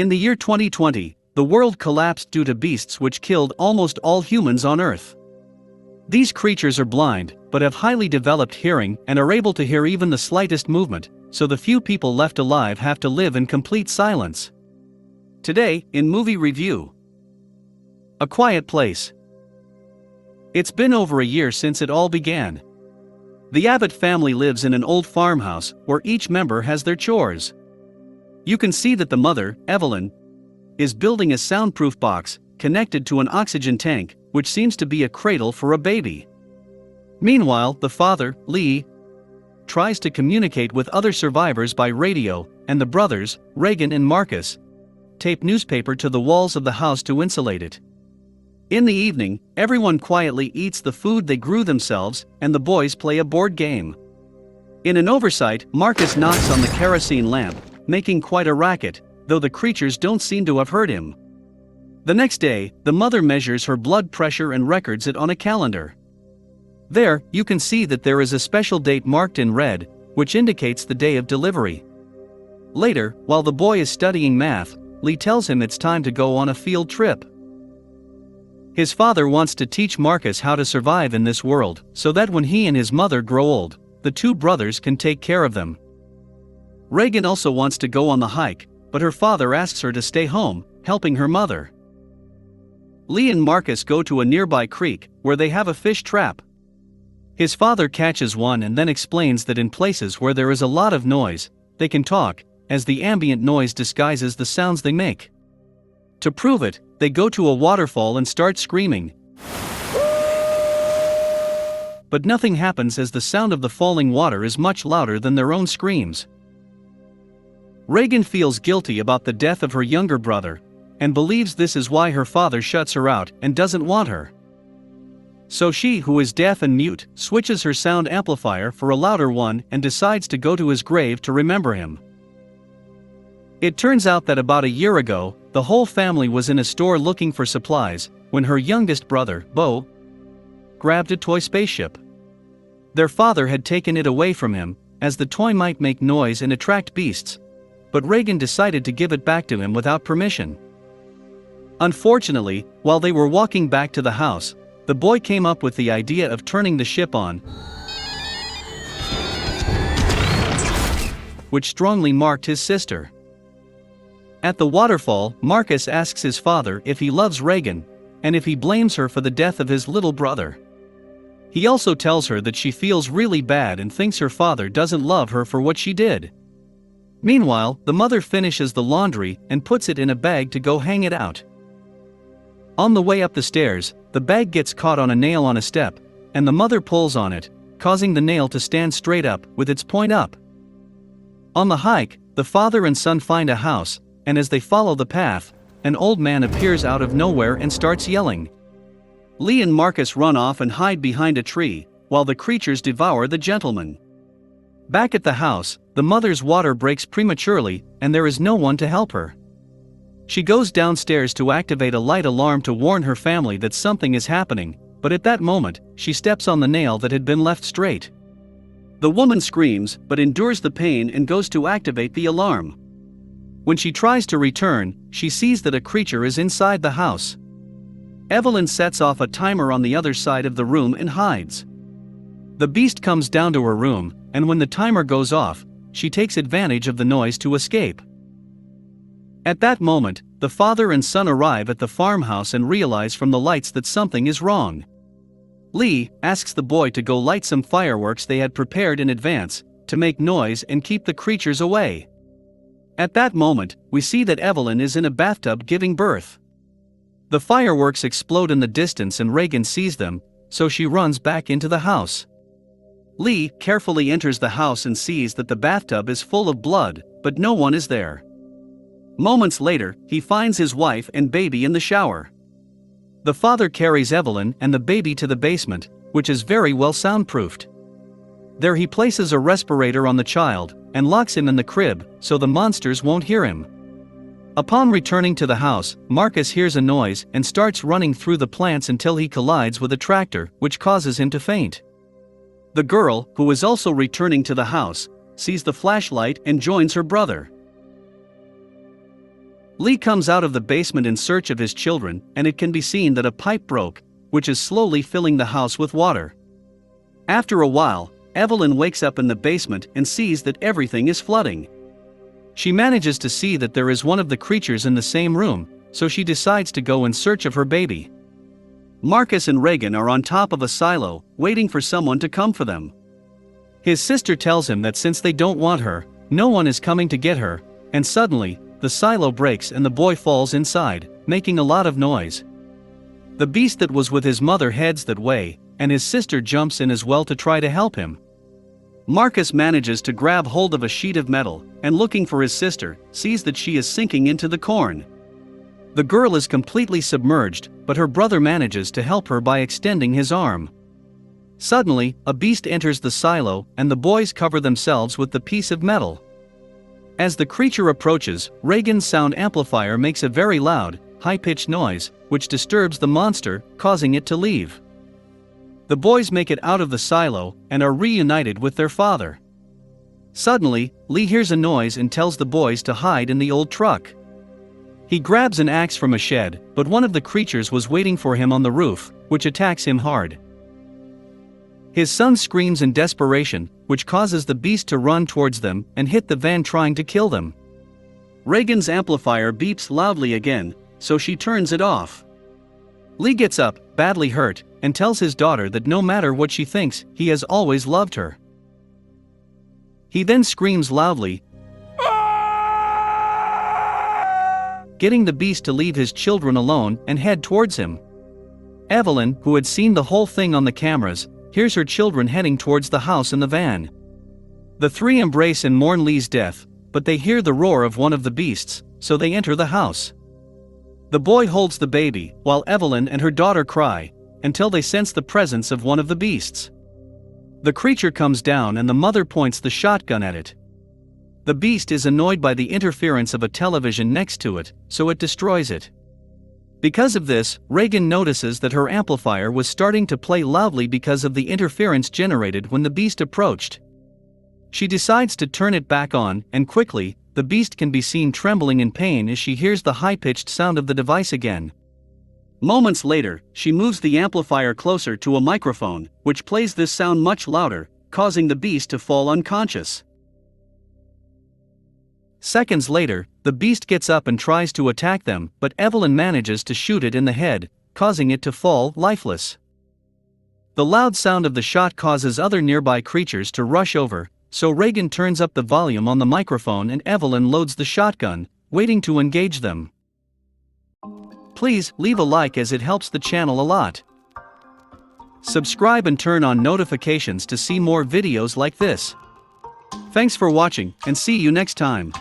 In the year 2020, the world collapsed due to beasts which killed almost all humans on Earth. These creatures are blind, but have highly developed hearing and are able to hear even the slightest movement, so the few people left alive have to live in complete silence. Today, in Movie Review: A Quiet Place. It's been over a year since it all began. The Abbott family lives in an old farmhouse where each member has their chores. You can see that the mother, Evelyn, is building a soundproof box connected to an oxygen tank, which seems to be a cradle for a baby. Meanwhile, the father, Lee, tries to communicate with other survivors by radio, and the brothers, Reagan and Marcus, tape newspaper to the walls of the house to insulate it. In the evening, everyone quietly eats the food they grew themselves, and the boys play a board game. In an oversight, Marcus knocks on the kerosene lamp, making quite a racket, though the creatures don't seem to have heard him. The next day, the mother measures her blood pressure and records it on a calendar. There, you can see that there is a special date marked in red, which indicates the day of delivery. Later, while the boy is studying math, Lee tells him it's time to go on a field trip. His father wants to teach Marcus how to survive in this world, so that when he and his mother grow old, the two brothers can take care of them. Reagan also wants to go on the hike, but her father asks her to stay home, helping her mother. Lee and Marcus go to a nearby creek, where they have a fish trap. His father catches one and then explains that in places where there is a lot of noise, they can talk, as the ambient noise disguises the sounds they make. To prove it, they go to a waterfall and start screaming. But nothing happens as the sound of the falling water is much louder than their own screams. Reagan feels guilty about the death of her younger brother, and believes this is why her father shuts her out and doesn't want her. So she, who is deaf and mute, switches her sound amplifier for a louder one and decides to go to his grave to remember him. It turns out that about a year ago, the whole family was in a store looking for supplies, when her youngest brother, Bo, grabbed a toy spaceship. Their father had taken it away from him, as the toy might make noise and attract beasts, but Reagan decided to give it back to him without permission. Unfortunately, while they were walking back to the house, the boy came up with the idea of turning the ship on, which strongly marked his sister. At the waterfall, Marcus asks his father if he loves Reagan, and if he blames her for the death of his little brother. He also tells her that she feels really bad and thinks her father doesn't love her for what she did. Meanwhile, the mother finishes the laundry and puts it in a bag to go hang it out. On the way up the stairs, the bag gets caught on a nail on a step, and the mother pulls on it, causing the nail to stand straight up, with its point up. On the hike, the father and son find a house, and as they follow the path, an old man appears out of nowhere and starts yelling. Lee and Marcus run off and hide behind a tree, while the creatures devour the gentleman. Back at the house, the mother's water breaks prematurely, and there is no one to help her. She goes downstairs to activate a light alarm to warn her family that something is happening, but at that moment, she steps on the nail that had been left straight. The woman screams, but endures the pain and goes to activate the alarm. When she tries to return, she sees that a creature is inside the house. Evelyn sets off a timer on the other side of the room and hides. The beast comes down to her room, and when the timer goes off, she takes advantage of the noise to escape. At that moment, the father and son arrive at the farmhouse and realize from the lights that something is wrong. Lee asks the boy to go light some fireworks they had prepared in advance, to make noise and keep the creatures away. At that moment, we see that Evelyn is in a bathtub giving birth. The fireworks explode in the distance and Reagan sees them, so she runs back into the house. Lee carefully enters the house and sees that the bathtub is full of blood, but no one is there. Moments later, he finds his wife and baby in the shower. The father carries Evelyn and the baby to the basement, which is very well soundproofed. There he places a respirator on the child, and locks him in the crib, so the monsters won't hear him. Upon returning to the house, Marcus hears a noise and starts running through the plants until he collides with a tractor, which causes him to faint. The girl, who is also returning to the house, sees the flashlight and joins her brother. Lee comes out of the basement in search of his children, and it can be seen that a pipe broke, which is slowly filling the house with water. After a while, Evelyn wakes up in the basement and sees that everything is flooding. She manages to see that there is one of the creatures in the same room, so she decides to go in search of her baby. Marcus and Reagan are on top of a silo, waiting for someone to come for them. His sister tells him that since they don't want her, no one is coming to get her, and suddenly, the silo breaks and the boy falls inside, making a lot of noise. The beast that was with his mother heads that way, and his sister jumps in as well to try to help him. Marcus manages to grab hold of a sheet of metal, and looking for his sister, sees that she is sinking into the corn. The girl is completely submerged, but her brother manages to help her by extending his arm. Suddenly, a beast enters the silo, and the boys cover themselves with the piece of metal. As the creature approaches, Reagan's sound amplifier makes a very loud, high-pitched noise, which disturbs the monster, causing it to leave. The boys make it out of the silo, and are reunited with their father. Suddenly, Lee hears a noise and tells the boys to hide in the old truck. He grabs an axe from a shed, but one of the creatures was waiting for him on the roof, which attacks him hard. His son screams in desperation, which causes the beast to run towards them and hit the van trying to kill them. Reagan's amplifier beeps loudly again, so she turns it off. Lee gets up, badly hurt, and tells his daughter that no matter what she thinks, he has always loved her. He then screams loudly, getting the beast to leave his children alone and head towards him. Evelyn, who had seen the whole thing on the cameras, hears her children heading towards the house in the van. The three embrace and mourn Lee's death, but they hear the roar of one of the beasts, so they enter the house. The boy holds the baby, while Evelyn and her daughter cry, until they sense the presence of one of the beasts. The creature comes down and the mother points the shotgun at it. The beast is annoyed by the interference of a television next to it, so it destroys it. Because of this, Reagan notices that her amplifier was starting to play loudly because of the interference generated when the beast approached. She decides to turn it back on, and quickly, the beast can be seen trembling in pain as she hears the high-pitched sound of the device again. Moments later, she moves the amplifier closer to a microphone, which plays this sound much louder, causing the beast to fall unconscious. Seconds later, the beast gets up and tries to attack them, but Evelyn manages to shoot it in the head, causing it to fall lifeless. The loud sound of the shot causes other nearby creatures to rush over, so Reagan turns up the volume on the microphone and Evelyn loads the shotgun, waiting to engage them. Please leave a like as it helps the channel a lot. Subscribe and turn on notifications to see more videos like this. Thanks for watching, and see you next time.